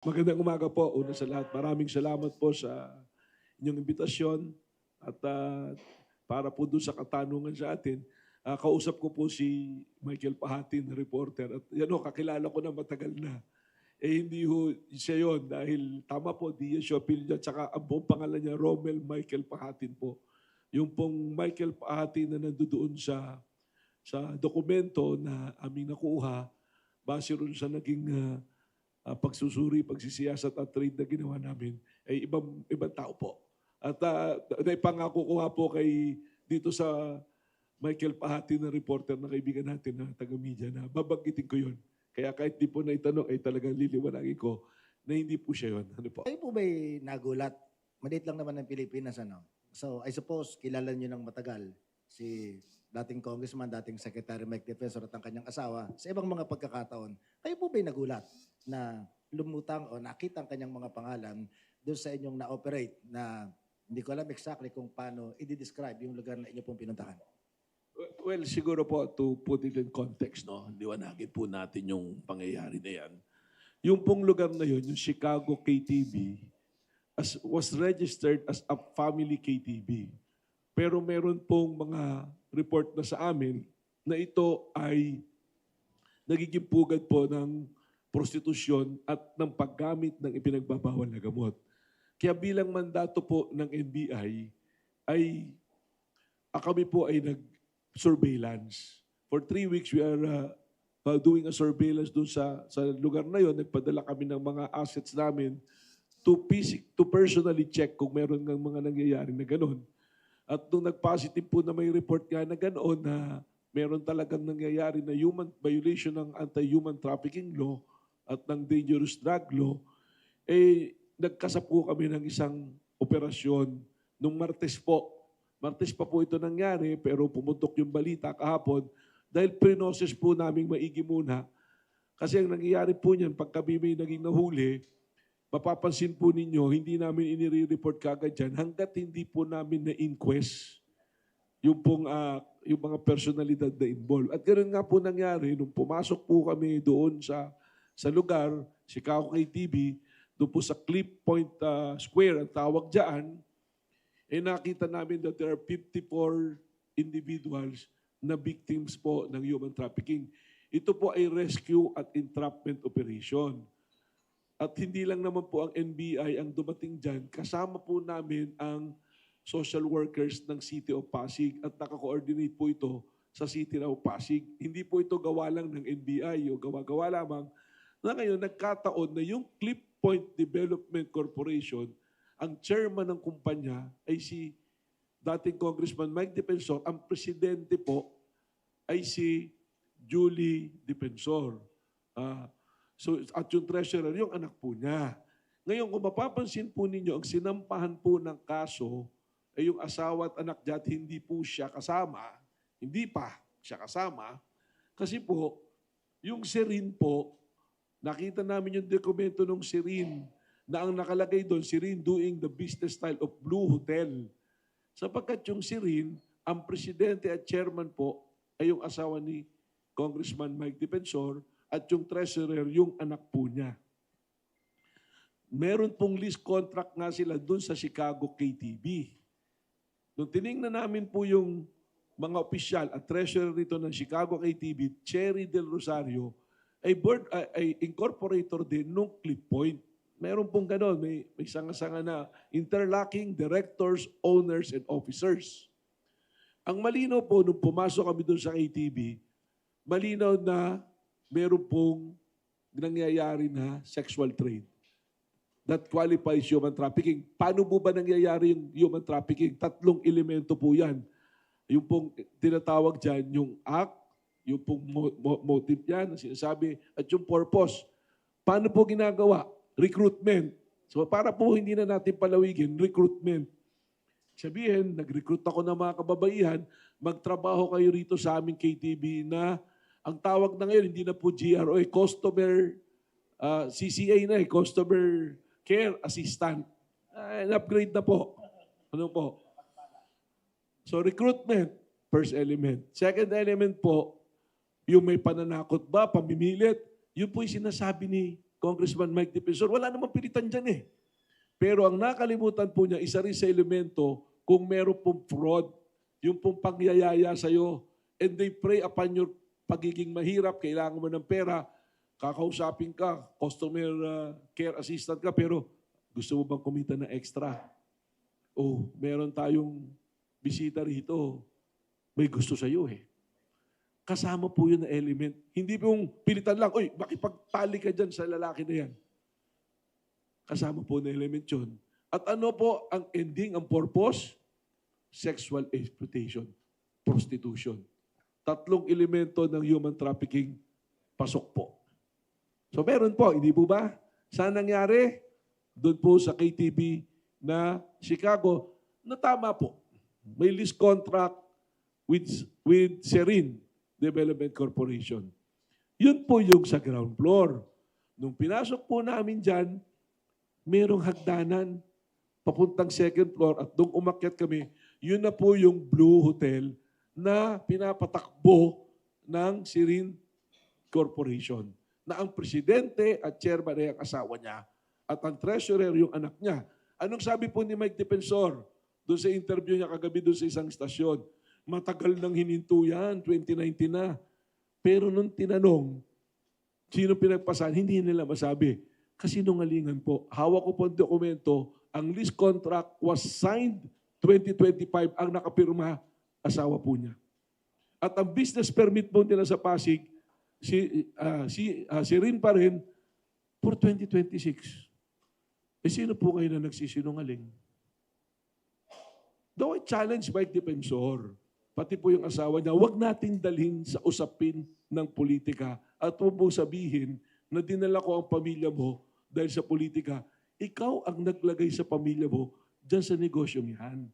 Magandang umaga po. Una sa lahat, maraming salamat po sa inyong imbitasyon at para po doon sa katanungan sa atin. Kausap ko po si Michael Pahatin, reporter. At yan o, kakilala ko na matagal na. Hindi ho siya yun dahil tama po, Diaz Siopilio at saka ang buong pangalan niya, Romel Michael Pahatin po. Yung pong Michael Pahatin na nandoon sa dokumento na aming nakuha, base ron sa naging pagsusuri, pagsisiyasat at trade na ginawa namin ay ibang tao po. At naipangako ko nga po dito sa Michael Pahati na reporter na kaibigan natin na taga-media na babanggitin ko yun. Kaya kahit di po na itanong ay talagang liliwanagin ko na hindi po siya yun. Ano po? Kayo po ba'y nagulat? Maliit lang naman ng Pilipinas, ano? So, I suppose, kilala niyo ng matagal si dating congressman, dating Secretary Mike Defensor at ang kanyang asawa. Sa ibang mga pagkakataon, kayo po ba'y nagulat na lumutang o nakita ang kanyang mga pangalan doon sa inyong na-operate na hindi ko alam exactly kung paano i-describe yung lugar na inyo pong pinuntahan? Well, siguro po to put it in context, no? Liwanagin po natin yung pangyayari na yan. Yung pong lugar na yun, yung Chicago KTV, was registered as a family KTV. Pero meron pong mga report na sa amin na ito ay nagiging pugad po ng prostitusyon at ng paggamit ng ipinagbabawal na gamot. Kaya bilang mandato po ng NBI ay kami po ay nag-surveillance. For 3 weeks we are doing a surveillance doon sa lugar na yon. Nagpadala kami ng mga assets namin to personally check kung meron ng mga nangyayari na gano'n. At nung nag-positive po na may report nga na gano'n na meron talagang nangyayari na human violation ng anti-human trafficking law at ng dangerous drug law, nagkasap po kami ng isang operasyon nung Martes po. Martes pa po ito nangyari pero pumutok yung balita kahapon dahil pinoses po namin maigi muna. Kasi ang nangyayari po niyan, pag kami may naging nahuli, mapapansin po ninyo, hindi namin inire-report kagad dyan hanggat hindi po namin na-inquest yung mga personalidad na involved. At ganoon nga po nangyari, nung pumasok po kami doon sa lugar, Chicago KTV, doon po sa Cliff Point Square, ang tawag dyan, nakita namin that there are 54 individuals na victims po ng human trafficking. Ito po ay rescue at entrapment operation. At hindi lang naman po ang NBI ang dumating dyan, kasama po namin ang social workers ng City of Pasig at naka-coordinate po ito sa City of Pasig. Hindi po ito gawa lang ng NBI o gawa-gawa lamang na ngayon nagkataon na yung Cliff Point Development Corporation, ang chairman ng kumpanya ay si dating Congressman Mike Defensor, ang presidente po ay si Julie Defensor. At yung treasurer, yung anak po niya. Ngayon, kung mapapansin po ninyo, ang sinampahan po ng kaso ay yung asawa at anak niya at hindi po siya kasama, hindi pa siya kasama, kasi po, yung Serene po, nakita namin yung dokumento ng Serene na ang nakalagay doon, Serene doing the business style of Blue Hotel. Sapagkat yung Serene, ang presidente at chairman po ay yung asawa ni Congressman Mike Defensor at yung treasurer, yung anak po niya. Meron pong lease contract nga sila doon sa Chicago KTV. Nung tinignan namin po yung mga opisyal at treasurer nito ng Chicago KTV, Cherry Del Rosario, ay incorporator din nung Cliff Point. Meron pong gano'n, may sanga-sanga na interlocking directors, owners, and officers. Ang malinaw po, nung pumasok kami doon sa KTV, malinaw na meron pong nangyayari na sexual trade. That qualifies human trafficking. Paano po ba nangyayari yung human trafficking? 3 elemento po yan. Yung pong tinatawag dyan, yung act, yung pong motive yan, sinasabi, at yung purpose. Paano po ginagawa? Recruitment. So para po hindi na natin palawigin, recruitment. Sabihin, nag-recruit ako ng mga kababaihan, magtrabaho kayo rito sa aming KTV na ang tawag na ngayon, hindi na po GRO, Customer CCA na Customer Care Assistant. Upgrade na po. Ano po? So recruitment, first element. Second element po, yung may pananakot ba, pamimilit, yun po yung sinasabi ni Congressman Mike Defensor. Wala namang pilitan dyan eh. Pero ang nakalimutan po niya, isa rin sa elemento kung meron pong fraud, yung pong pangyayaya sa'yo, and they prey upon your pagiging mahirap, kailangan mo ng pera, kakausapin ka, customer care assistant ka, pero gusto mo bang kumita na extra? Oh, meron tayong bisita rito, may gusto sa'yo eh. Kasama po yun na element. Hindi pong pilitan lang, oy, makipagtali ka dyan sa lalaki na yan. Kasama po na element yun. At ano po ang ending, ang purpose? Sexual exploitation, prostitution. Tatlong elemento ng human trafficking, pasok po. So meron po, hindi po ba? Saan nangyari? Doon po sa KTB na Chicago, na tama po. May lease contract with Serin Development Corporation. Yun po yung sa ground floor. Nung pinasok po namin dyan, merong hagdanan papuntang second floor at doon umakyat kami, yun na po yung Blue Hotel na pinapatakbo ng Serin Corporation na ang presidente at chairman ay ang asawa niya at ang treasurer yung anak niya. Anong sabi po ni Mike Defensor doon sa interview niya kagabi doon sa isang istasyon? Matagal nang hininto yan, 2019 na. Pero nung tinanong, sino pinagpasahan, hindi nila masabi. Kasi nungalingan po. Hawak ko po ang dokumento, ang lease contract was signed 2025, ang nakapirma, asawa po niya. At ang business permit po nila sa Pasig, si Rin pa rin, for 2026. Eh sino po kayo na nagsisinungaling? Though I challenge Mike Defensor, pati po yung asawa niya, huwag nating dalhin sa usapin ng politika at huwag mo sabihin na dinala ko ang pamilya mo dahil sa politika. Ikaw ang naglagay sa pamilya mo dyan sa negosyong yan.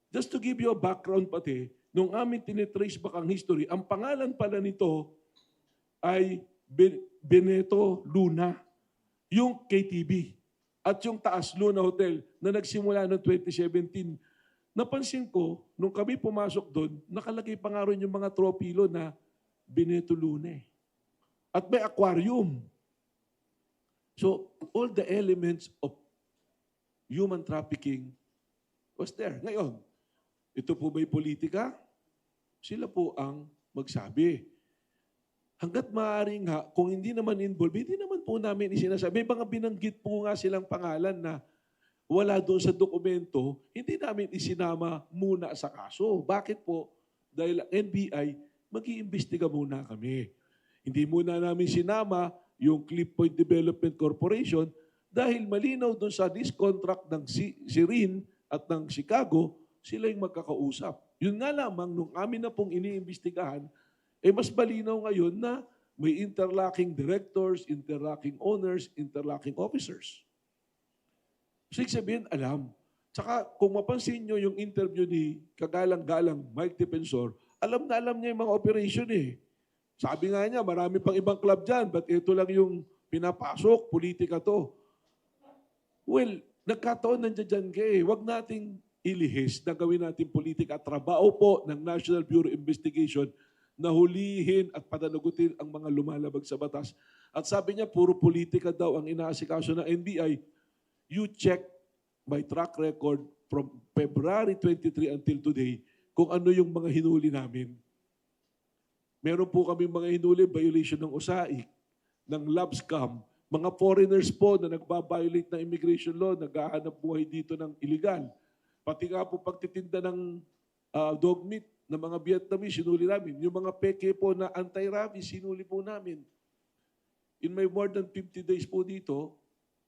Just to give you a background pati, nung amin tinitrace back ang history, ang pangalan pala nito ay Beneto Luna, yung KTB. At yung Taas Luna Hotel na nagsimula noong 2017, napansin ko, nung kami pumasok doon, nakalagay pa nga rin yung mga tropilo na Beneto Luna. At may aquarium. So, all the elements of human trafficking was there. Ngayon, ito po ba'y politika? Sila po ang magsabi. Hanggat maaaring nga, kung hindi naman involved, hindi naman po namin isinasabi. May mga binanggit po nga silang pangalan na wala doon sa dokumento, hindi namin isinama muna sa kaso. Bakit po? Dahil ang NBI, mag-iimbestiga muna kami. Hindi muna namin sinama yung Cliff Point Development Corporation dahil malinaw doon sa lease contract ng Serin at ng Chicago, sila yung magkakausap. Yun nga lamang, nung amin na pong iniimbestigahan, mas malinaw ngayon na may interlocking directors, interlocking owners, interlocking officers. So, sabihin, alam. Tsaka, kung mapansin nyo yung interview ni kagalang-galang Mike Defensor, alam na alam niya yung mga operation eh. Sabi nga niya, marami pang ibang club dyan, but ito lang yung pinapasok, politika to. Well, nagkataon nandiyan dyan ka eh. Huwag nating ilihis na gawin natin politika at trabaho po ng National Bureau of Investigation na hulihin at panagutin ang mga lumalabag sa batas. At sabi niya, puro politika daw ang inaasikaso ng NBI. You check my track record from February 23 until today kung ano yung mga hinuli namin. Meron po kami mga hinuli, violation ng USAID, ng lab scam, mga foreigners po na nagbabiolate ng immigration law, naghahanap buhay dito ng illegal. Pati nga po pagtitinda ng dog meat ng mga Vietnamese, sinuli namin. Yung mga peke po na anti-rabies, sinuli po namin. In my more than 50 days po dito,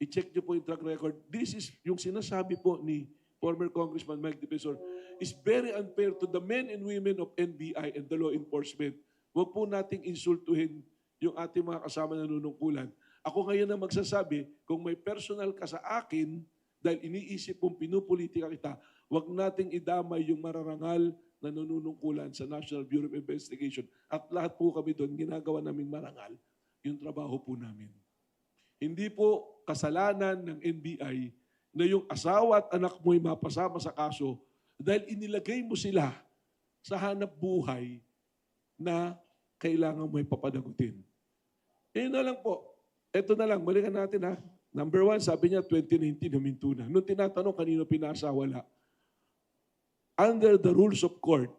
i-check nyo po yung track record. This is yung sinasabi po ni former Congressman Mike Defensor, is very unfair to the men and women of NBI and the law enforcement. Huwag po nating insultuhin yung ating mga kasama na nunungkulan. Ako ngayon na magsasabi, kung may personal ka sa akin, dahil iniisip kong pinupolitika kita, huwag nating idamay yung mararangal na nanunungkulan sa National Bureau of Investigation. At lahat po kami doon, ginagawa namin marangal yung trabaho po namin. Hindi po kasalanan ng NBI na yung asawa at anak mo'y mapasama sa kaso dahil inilagay mo sila sa hanap buhay na kailangan mo'y papanagutin. Eh na lang po, Eto na lang, balikan natin ha. Number 1, sabi niya 2019 huminto na. Nung tinatanong kanino pinasa, wala. Under the rules of court,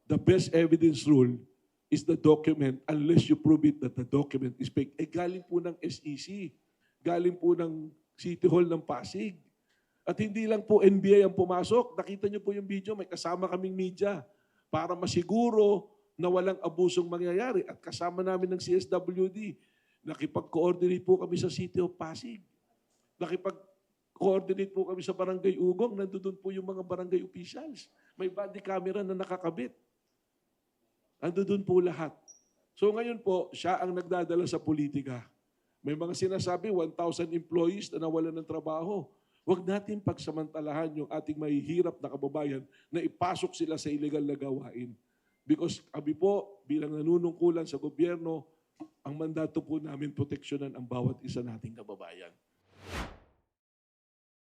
the best evidence rule is the document unless you prove it that the document is fake. Galing po ng SEC. Galing po ng City Hall ng Pasig. At hindi lang po NBI ang pumasok. Nakita niyo po yung video, may kasama kaming media para masiguro na walang abusong mangyayari. At kasama namin ng CSWD. Nakipag-coordinate po kami sa City of Pasig. Nakipag-coordinate po kami sa Barangay Ugong. Nandoon po yung mga barangay officials. May body camera na nakakabit. Nandoon po lahat. So ngayon po, siya ang nagdadala sa politika. May mga sinasabi, 1,000 employees na nawalan ng trabaho. Huwag natin pagsamantalahan yung ating mahihirap na kababayan na ipasok sila sa illegal na gawain. Because kami po, bilang nanunungkulan sa gobyerno, ang mandato po namin proteksyonan ang bawat isa nating kababayan.